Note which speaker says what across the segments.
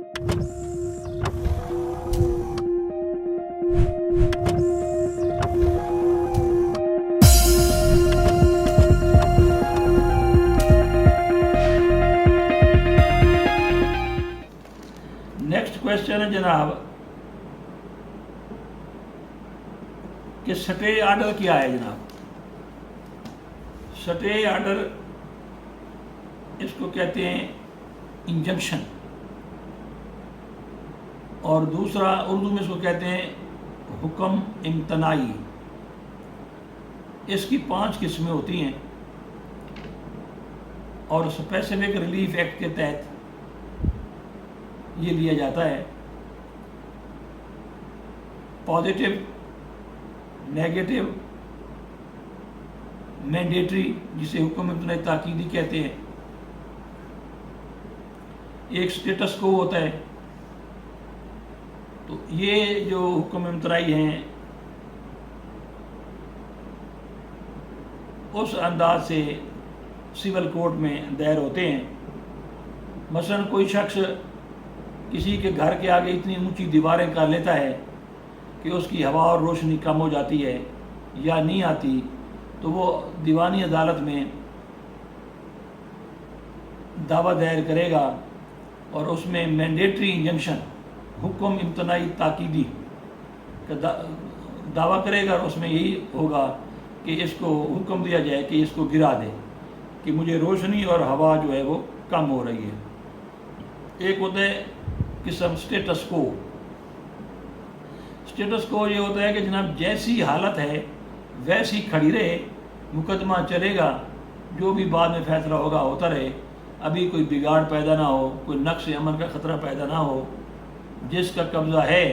Speaker 1: Next question है जनाब कि स्टे आर्डर क्या है जनाब। स्टे आर्डर इसको कहते हैं इंजंक्शन, और दूसरा उर्दू में इसको कहते हैं हुक्म इम्तनाई। इसकी 5 किस्में होती हैं और स्पेसिफिक रिलीफ एक्ट के तहत ये लिया जाता है। पॉजिटिव, नेगेटिव, मैंडेटरी जिसे हुक्म इम्तनाई ताकीदी कहते हैं, एक स्टेटस को होता है। तो ये जो हुक्म इम्तनाई हैं उस अंदाज से सिविल कोर्ट में दायर होते हैं। मसलन कोई शख्स किसी के घर के आगे इतनी ऊंची दीवारें कर लेता है कि उसकी हवा और रोशनी कम हो जाती है या नहीं आती, तो वो दीवानी अदालत में दावा दायर करेगा और उसमें मैंडेटरी इंजंक्शन, हुक्म इम्तनाई ताकीदी का दावा करेगा और उसमें यही होगा कि इसको हुक्म दिया जाए कि इसको गिरा दे, कि मुझे रोशनी और हवा जो है वो कम हो रही है। एक होता है किस्म स्टेटस को। स्टेटस को ये होता है कि जनाब जैसी हालत है वैसी खड़ी रहे, मुकदमा चलेगा, जो भी बाद में फैसला होगा होता रहे, अभी कोई बिगाड़ पैदा ना हो, कोई नक्श अमल का ख़तरा पैदा ना हो, जिसका कब्ज़ा है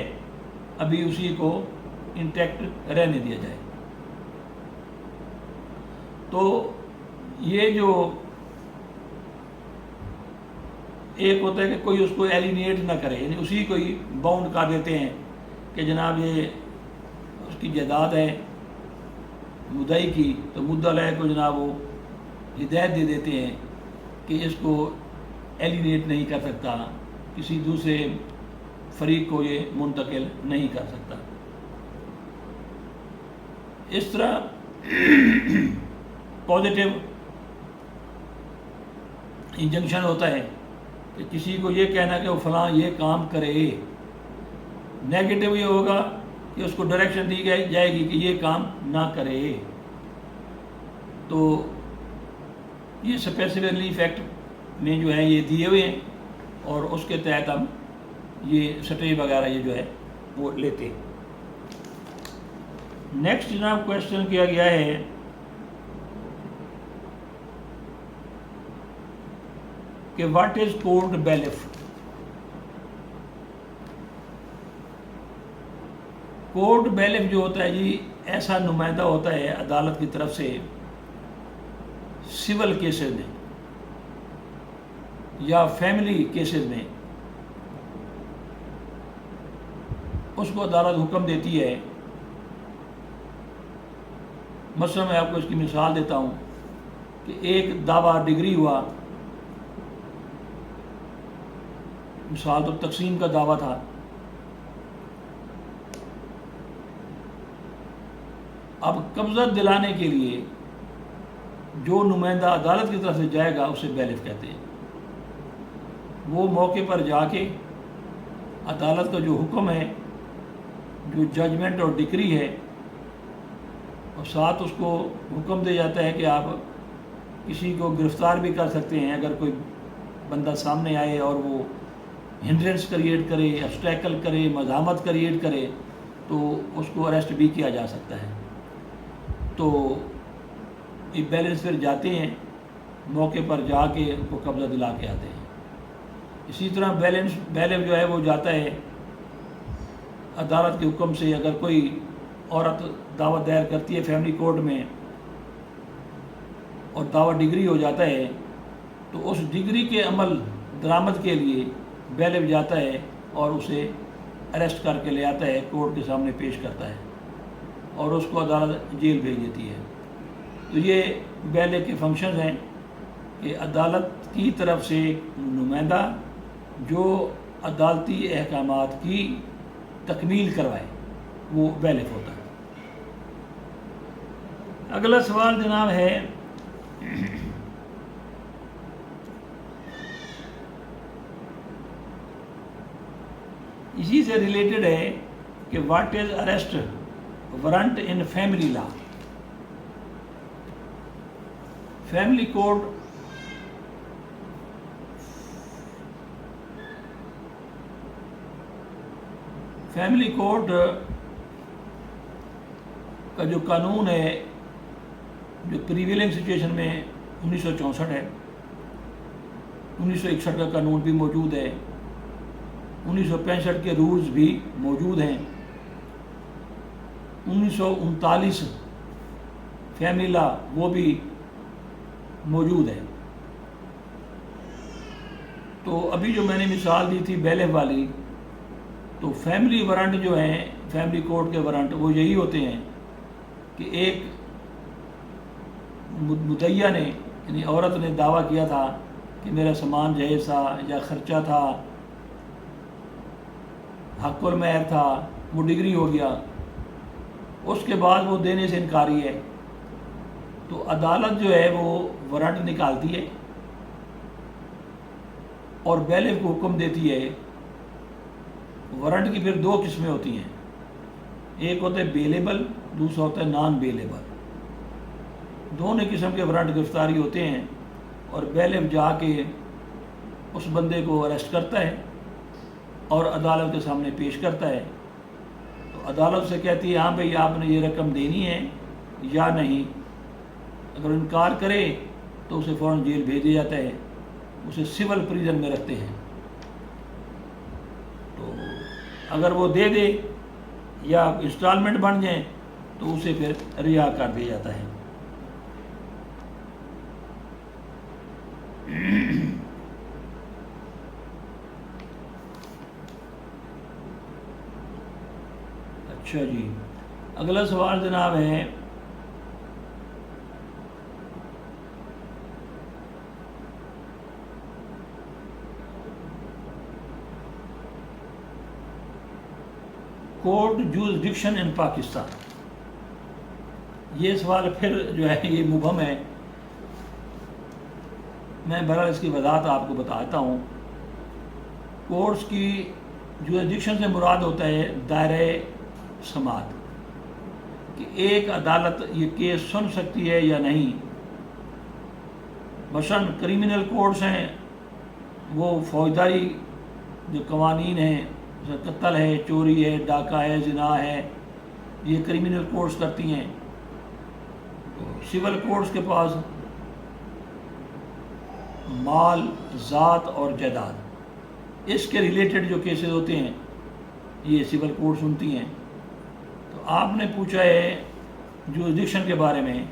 Speaker 1: अभी उसी को इंटैक्ट रहने दिया जाए। तो ये जो एक होता है कि कोई उसको एलिनेट ना करे, यानी उसी को ही बाउंड कर देते हैं कि जनाब ये उसकी जायदाद है मुद्दई की, तो मुद्दा लय को जनाब वो हिदायत दे देते हैं कि इसको एलिनेट नहीं कर सकता, किसी दूसरे फरीक को ये मुंतकिल नहीं कर सकता। इस तरह पॉजिटिव इंजंक्शन होता है कि किसी को ये कहना कि वो फलां ये काम करे। नेगेटिव ये होगा कि उसको डायरेक्शन दी जाएगी कि ये काम ना करे। तो ये स्पेसिफिक रिलीफ एक्ट में जो है ये दिए हुए हैं और उसके तहत हम ये स्टे वगैरह ये जो है वो लेते हैं। नेक्स्ट जनाब क्वेश्चन किया गया है कि व्हाट इज कोर्ट बैलिफ। कोर्ट बैलिफ जो होता है जी, ऐसा नुमाइंदा होता है अदालत की तरफ से सिविल केसेस में या फैमिली केसेस में। उसको अदालत हुक्म देती है। मसलन मैं आपको इसकी मिसाल देता हूँ कि एक दावा डिग्री हुआ, मिसाल तो तकसीम का दावा था। अब कब्जा दिलाने के लिए जो नुमाइंदा अदालत की तरफ से जाएगा उसे बैलिफ कहते हैं। वो मौके पर जाके अदालत का जो हुक्म है, जो जजमेंट और डिक्री है, और साथ उसको हुक्म दिया जाता है कि आप किसी को गिरफ़्तार भी कर सकते हैं अगर कोई बंदा सामने आए और वो हिंड्रेंस क्रिएट करे, ऑब्स्टेकल करे, मज़ामत क्रिएट करे, तो उसको अरेस्ट भी किया जा सकता है। तो ये बैलेंस फिर जाते हैं, मौके पर जाके उनको कब्ज़ा दिला के आते हैं। इसी तरह बैलेंस जो है वो जाता है अदालत के हुक्म से। अगर कोई औरत दावा दायर करती है फैमिली कोर्ट में और दावा डिग्री हो जाता है, तो उस डिग्री के अमल दरामद के लिए बैलेफ जाता है और उसे अरेस्ट करके ले आता है, कोर्ट के सामने पेश करता है और उसको अदालत जेल भेज देती है। तो ये बैलेफ के फंक्शंस हैं कि अदालत की तरफ से नुमाइंदा जो عدالتی احکامات کی تکمیل کروائے، وہ بیلف ہوتا ہے۔ اگلا سوال جناب ہے اسی سے ریلیٹڈ ہے کہ what is arrest warrant in family law. Family code کا جو قانون ہے، جو پریویلنگ سچویشن میں 1964 ہے، 1961 کا قانون بھی موجود ہے، 1965 کے رولز بھی موجود ہیں، 1939 فیملی لا وہ بھی موجود ہے۔ تو ابھی جو میں نے مثال دی تھی بیلف والی، تو فیملی وارنٹ جو ہیں، فیملی کورٹ کے وارنٹ وہ یہی ہوتے ہیں کہ ایک مدعیہ نے، یعنی عورت نے دعویٰ کیا تھا کہ میرا سامان جہیز تھا یا خرچہ تھا، حق المہر تھا، وہ ڈگری ہو گیا، اس کے بعد وہ دینے سے انکاری ہے، تو عدالت جو ہے وہ وارنٹ نکالتی ہے اور بیلف کو حکم دیتی ہے۔ وارنٹ کی پھر دو قسمیں ہوتی ہیں، ایک ہوتا ہے بیلیبل، دوسرا ہوتا ہے نان بیلیبل۔ دونوں قسم کے وارنٹ گرفتاری ہوتے ہیں، اور بیلف جا کے اس بندے کو اریسٹ کرتا ہے اور عدالت کے سامنے پیش کرتا ہے۔ تو عدالت سے کہتی ہے ہاں بھئی آپ نے یہ رقم دینی ہے یا نہیں۔ اگر انکار کرے تو اسے فوراً جیل بھیج دیا جاتا ہے، اسے سول پریزن میں رکھتے ہیں۔ تو اگر وہ دے دے یا انسٹالمنٹ بن جائیں تو اسے پھر رہا کر دیا جاتا ہے۔ اچھا جی، اگلا سوال جناب ہے کورٹ جورسڈکشن ان پاکستان۔ یہ سوال پھر جو ہے یہ مبہم ہے، میں بہرحال اس کی وضاحت آپ کو بتاتا ہوں۔ کورٹس کی جورسڈکشن سے مراد ہوتا ہے دائرۂ سماعت، کہ ایک عدالت یہ کیس سن سکتی ہے یا نہیں۔ مثلاً کریمنل کورٹس ہیں، وہ فوجداری جو قوانین ہیں، قتل ہے، چوری ہے، ڈاکہ ہے، زنا ہے، یہ کریمنل کورٹس کرتی ہیں۔ سول کورٹس کے پاس مال، ذات اور جائیداد، اس کے ریلیٹڈ جو کیسز ہوتے ہیں یہ سول کورٹ سنتی ہیں۔ تو آپ نے پوچھا ہے جورسڈکشن کے بارے میں۔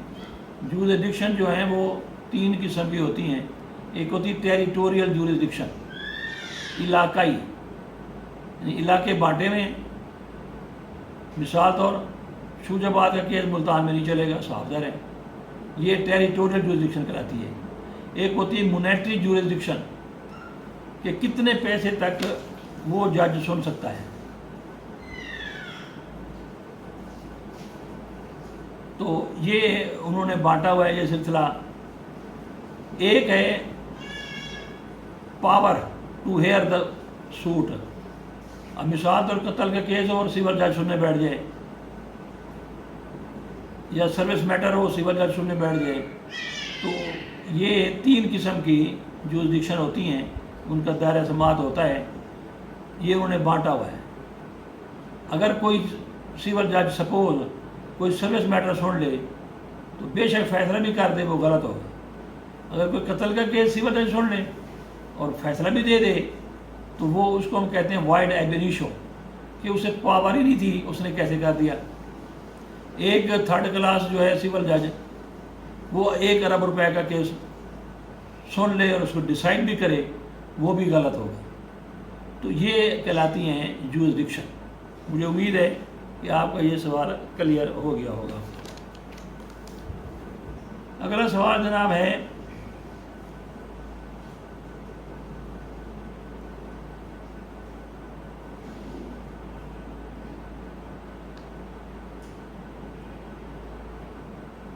Speaker 1: جورسڈکشن جو ہیں وہ تین قسم کی ہوتی ہیں۔ ایک ہوتی ٹیریٹوریل جورسڈکشن، علاقائی، یعنی علاقے بانٹے میں، مثال طور شوج آباد کا کیس ملتان میں نہیں چلے گا، صاف ظاہر ہے، یہ ٹیریٹوریل جورسڈکشن کراتی ہے۔ ایک ہوتی ہے مونیٹری جورسڈکشن، کہ کتنے پیسے تک وہ جج سن سکتا ہے۔ تو یہ انہوں نے بانٹا ہوا ہے یہ سلسلہ۔ ایک ہے power to hear the suit, اب مثال طور قتل کا کیس ہو اور سول جج سننے بیٹھ جائے، یا سروس میٹر ہو سول جج سننے بیٹھ جائے، تو یہ تین قسم کی جورسڈکشن ہوتی ہیں، ان کا دائرہ سماعت ہوتا ہے، یہ انہوں نے بانٹا ہوا ہے۔ اگر کوئی سول جج سپوز کوئی سروس میٹر سن لے تو بے شک فیصلہ بھی کر دے، وہ غلط ہوگا۔ اگر کوئی قتل کا کیس سول جج سن لے اور فیصلہ بھی دے دے تو وہ اس کو ہم کہتے ہیں وائڈ ایبینیشو، کہ اسے پاور ہی نہیں تھی، اس نے کیسے کر دیا۔ ایک تھرڈ کلاس جو ہے سول جج، وہ 1 ارب روپے کا کیس سن لے اور اس کو ڈیسائیڈ بھی کرے، وہ بھی غلط ہوگا۔ تو یہ کہلاتی ہیں جورسڈکشن۔ مجھے امید ہے کہ آپ کا یہ سوال کلیئر ہو گیا ہوگا۔ اگلا سوال جناب ہے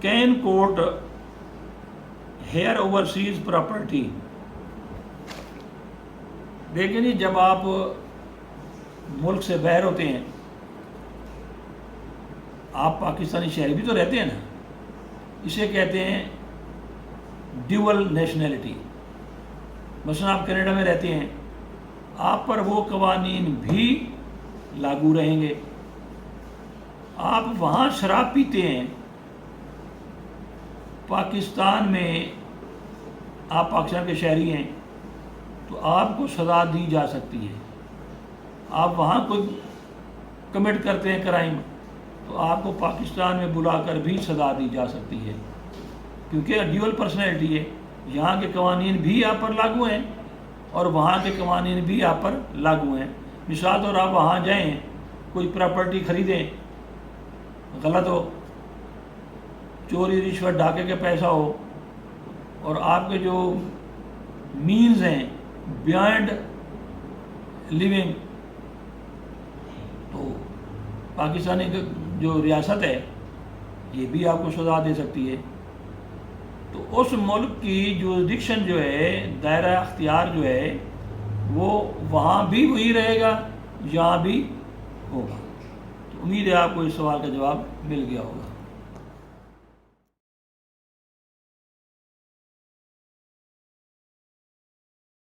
Speaker 1: can court hear overseas property. देखिए जी, जब आप मुल्क से बाहर होते हैं, आप पाकिस्तानी शहरी भी तो रहते हैं ना, इसे कहते हैं ड्यूअल नेशनैलिटी। मसलन आप कनाडा में रहते हैं, आप पर वो कवानीन भी लागू रहेंगे। आप वहाँ शराब पीते हैं, पाकिस्तान में आप पाकिस्तान के शहरी हैं, तो आपको सज़ा दी जा सकती है। आप वहाँ कोई कमिट करते हैं क्राइम, तो आपको पाकिस्तान में बुलाकर भी सज़ा दी जा सकती है, क्योंकि ड्यूअल पर्सनैलिटी है। यहाँ के कवानीन भी आप पर लागू हैं और वहाँ के कवानीन भी आप पर लागू हैं। मिसाल तौर आप वहाँ जाएं, कोई प्रॉपर्टी ख़रीदें, गलत हो, चोरी रिश्वत डाके के पैसा हो, और आपके जो मीन्स हैं बियॉन्ड लिविंग, तो पाकिस्तानी जो रियासत है ये भी आपको सज़ा दे सकती है। तो उस मुल्क की जुरिडिक्शन जो है, दायरा अख्तियार जो है, वो वहाँ भी वही रहेगा, यहाँ भी होगा। तो उम्मीद है आपको इस सवाल का जवाब मिल गया होगा।